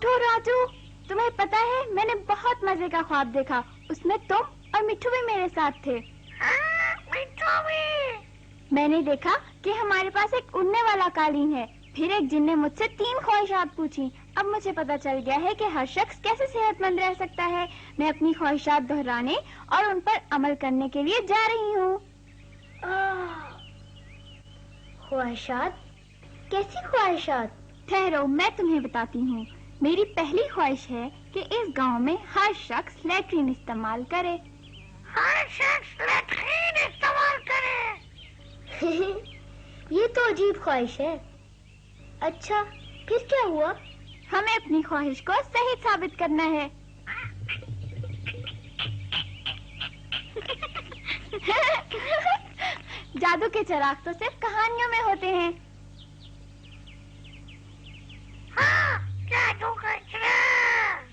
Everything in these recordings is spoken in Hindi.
उठो राजू, तुम्हें पता है मैंने बहुत मजे का ख्वाब देखा। उसमें तुम और मिट्ठू भी मेरे साथ थे। मिट्ठू भी। मैंने देखा कि हमारे पास एक उड़ने वाला कालीन है। फिर एक जिन ने मुझसे 3 ख्वाहिशात पूछी। अब मुझे पता चल गया है कि हर शख्स कैसे सेहतमंद रह सकता है। मैं अपनी ख्वाहिशात दोहराने और उन पर अमल करने के लिए जा रही हूँ। ख्वाहिशात? कैसी ख्वाहिशात? ठहरो, मैं तुम्हें बताती हूँ। मेरी पहली ख्वाहिश है कि इस गांव में हर शख्स लैट्रिन इस्तेमाल करे। हर शख्स लैट्रिन इस्तेमाल करे। ये तो अजीब ख्वाहिश है। अच्छा, फिर क्या हुआ? हमें अपनी ख्वाहिश को सही साबित करना है। जादू के चिराग तो सिर्फ कहानियों में होते हैं। हाँ, जादू का चिराग।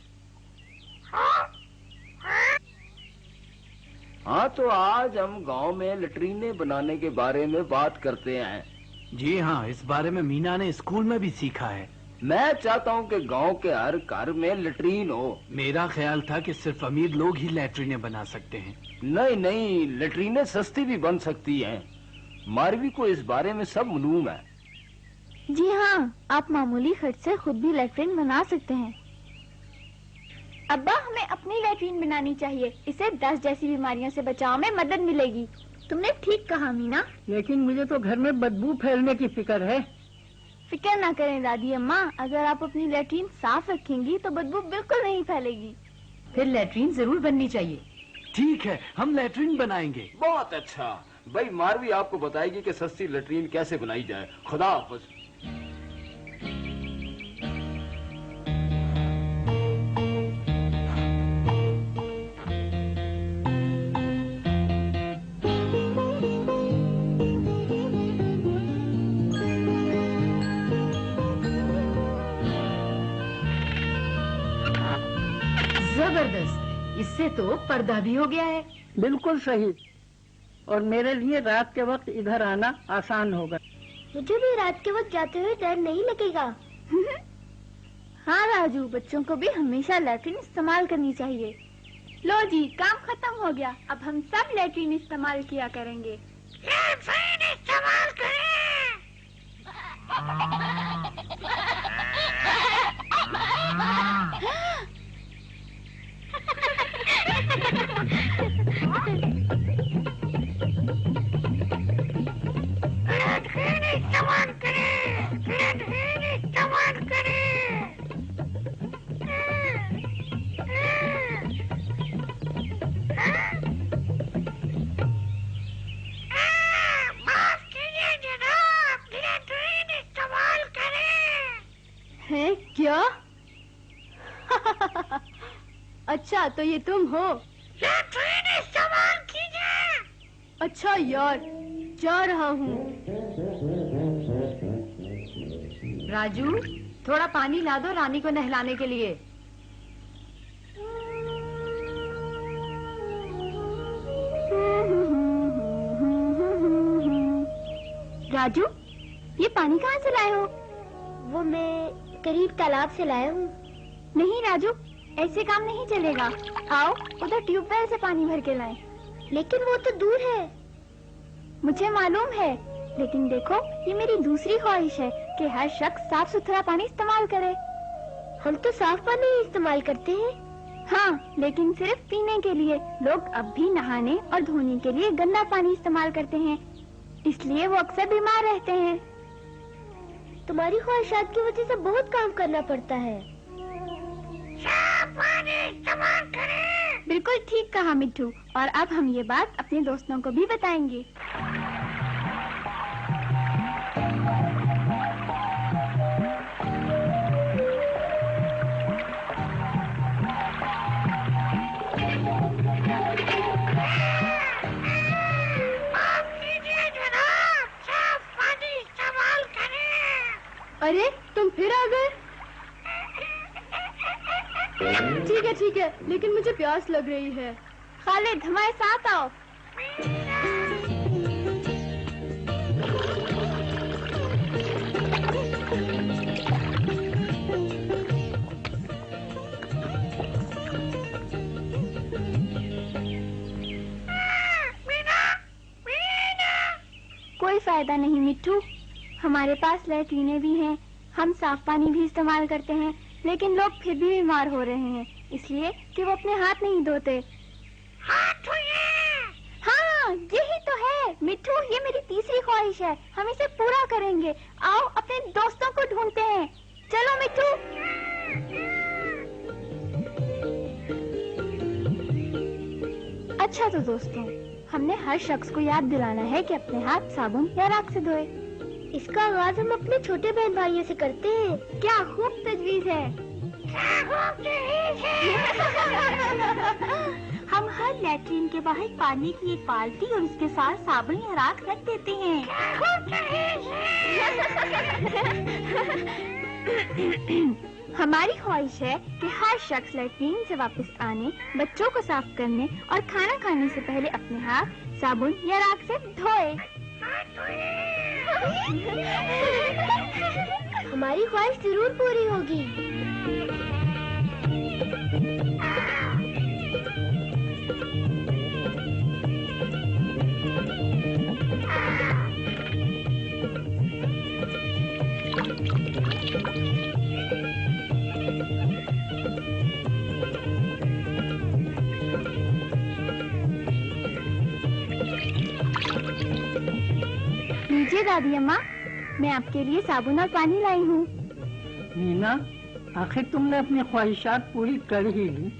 हाँ, तो आज हम गांव में लैट्रिने बनाने के बारे में बात करते हैं। जी हाँ, इस बारे में मीना ने स्कूल में भी सीखा है। मैं चाहता हूँ कि गांव के हर घर में लैट्रिन हो। मेरा ख्याल था कि सिर्फ अमीर लोग ही लैट्रिने बना सकते हैं। नहीं, लैट्रिने सस्ती भी बन सकती हैं। मारवी को इस बारे में सब मालूम है। जी हाँ, आप मामूली खर्च से खुद भी लैट्रिन बना सकते हैं। अब्बा, हमें अपनी लैट्रिन बनानी चाहिए। इससे दस्त जैसी बीमारियों से बचाव में मदद मिलेगी। तुमने ठीक कहा मीना। लेकिन मुझे तो घर में बदबू फैलने की फिक्र है। फिक्र ना करें दादी अम्मा, अगर आप अपनी लैट्रिन साफ रखेंगी तो बदबू बिल्कुल नहीं फैलेगी। फिर लैट्रिन जरूर बननी चाहिए। ठीक है, हम लैट्रिन बनाएंगे। बहुत अच्छा भाई, मारवी आपको बताएगी कि सस्ती लैट्रिन कैसे बनाई जाए। खुदा हाफिज। जबरदस्त, इससे तो पर्दा भी हो गया है। बिल्कुल सही। और मेरे लिए रात के वक्त इधर आना आसान होगा। मुझे भी रात के वक्त जाते हुए डर नहीं लगेगा। हाँ राजू, बच्चों को भी हमेशा लैट्रिन इस्तेमाल करनी चाहिए। लो जी, काम खत्म हो गया। अब हम सब लैट्रिन इस्तेमाल किया करेंगे। लैट्रिन इस्तेमाल करें। लैट्रिन इस्तेमाल करें। लैट्रिन इस्तेमाल करें। माफ कीजिए जनाब, लैट्रिन इस्तेमाल करें। है क्या? अच्छा, तो ये तुम हो? लैट्रिन इस्तेमाल कीजिए। अच्छा यार, जा रहा हूँ। राजू, थोड़ा पानी ला दो रानी को नहलाने के लिए। राजू, ये पानी कहाँ से लाए हो? वो मैं करीब तालाब से लाया हूँ। नहीं राजू, ऐसे काम नहीं चलेगा। आओ, उधर ट्यूबवेल से पानी भर के लाएं। लेकिन वो तो दूर है। मुझे मालूम है, लेकिन देखो, ये मेरी दूसरी ख्वाहिश है कि हर शख्स साफ सुथरा पानी इस्तेमाल करे। हम तो साफ पानी ही इस्तेमाल करते हैं। हाँ, लेकिन सिर्फ पीने के लिए। लोग अब भी नहाने और धोने के लिए गंदा पानी इस्तेमाल करते हैं, इसलिए वो अक्सर बीमार रहते हैं। तुम्हारी ख्वाहिशात की वजह से बहुत काम करना पड़ता है। साफ पानी इस्तेमाल करें। बिल्कुल ठीक कहा मिट्ठू, और अब हम ये बात अपने दोस्तों को भी बताएंगे। अरे, तुम फिर आ गए? ठीक है, लेकिन मुझे प्यास लग रही है। खालिद, हमारे साथ आओ। फायदा नहीं मिट्टू। हमारे पास लैट्रीनें भी हैं, हम साफ पानी भी इस्तेमाल करते हैं, लेकिन लोग फिर भी बीमार हो रहे हैं इसलिए कि वो अपने हाथ नहीं धोते। हाँ, यही तो है मिट्टू, ये मेरी तीसरी ख्वाहिश है। हम इसे पूरा करेंगे। आओ अपने दोस्तों को ढूंढते हैं। चलो मिट्टू। अच्छा तो दोस्तों, हमने हर शख्स को याद दिलाना है कि अपने हाथ साबुन या राख से धोए। इसका आगाज हम अपने छोटे बहन भाइयों से करते हैं। क्या खूब तजवीज है। हम हर लैट्रीन के बाहर पानी की एक बाल्टी और उसके साथ साबुन या राख रख देते हैं। हमारी ख्वाहिश है कि हर शख्स लैट्रीन से वापस आने, बच्चों को साफ करने और खाना खाने से पहले अपने हाथ साबुन या राख से धोए। हमारी ख्वाहिश जरूर पूरी होगी। लीजिए दादी अम्मा, मैं आपके लिए साबुन और पानी लाई हूँ। मीना, आखिर तुमने अपनी ख्वाहिशात पूरी कर ही ली।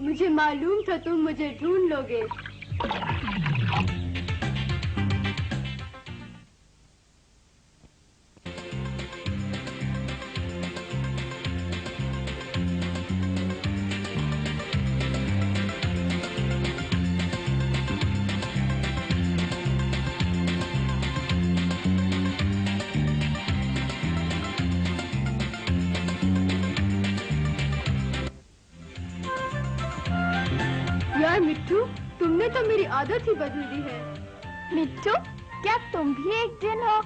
मुझे मालूम था तुम मुझे ढूंढ लोगे। यार मिट्टू, तुमने तो मेरी आदत ही बदल दी है। मिट्टू, क्या तुम भी एक जिन हो?